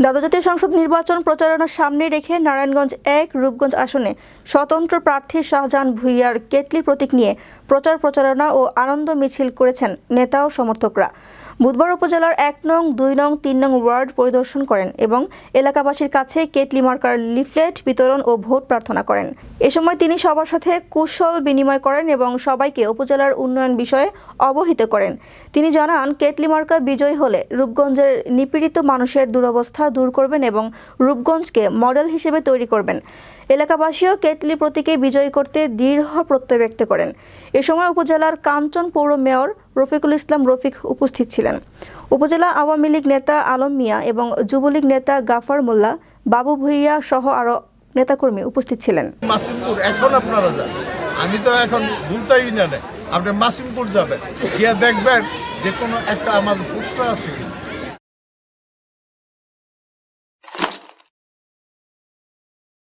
দ্বাদশ জাতীয় সংসদ নির্বাচন প্রচারণার সামনে রেখে নারায়ণগঞ্জ ১ রূপগঞ্জ আসনে স্বতন্ত্র প্রার্থী শাহজাহান ভূঁইয়ার কেটলি প্রতীক নিয়ে প্রচারণা ও আনন্দ মিছিল করেছেন নেতা ও সমর্থকরা। বুধবার উপজেলার ১ নং, ২ নং, ৩ নং ওয়ার্ড পরিদর্শন করেন এবং এলাকাবাসীর কাছে কেটলি মার্কার লিফলেট বিতরণ ও ভোট প্রার্থনা করেন। এ সময় তিনি সবার সাথে কুশল বিনিময় করেন এবং সবাইকে উপজেলার উন্নয়ন বিষয়ে অবহিত করেন। তিনি জানান, কেটলি মার্কা বিজয়ী হলে রূপগঞ্জের নিপীড়িত মানুষের দুরবস্থা দূর করবেন এবং রূপগঞ্জকে মডেল হিসেবে তৈরি করবেন। এলাকাবাসীও কেটলি প্রতীকে বিজয়ী করতে দৃঢ় প্রত্যয় ব্যক্ত করেন। এ সময় উপজেলার কাঞ্চন পৌর মেয়র রফিকুল ইসলাম রফিক উপস্থিত ছিলেন। উপজেলা আওয়ামী লীগ নেতা আলম মিয়া এবং যুবলীগ নেতা গাফার মোল্লা, বাবু ভূঁইয়া সহ আরো নেতাকর্মী উপস্থিত ছিলেন। মাসিমপুর এখন আপনারা যান, আমি তো এখন ভুলতাই না, আপনি মাসিমপুর যাবেন, গিয়ে দেখবেন যে কোনো একটা আমার পোস্টার আছে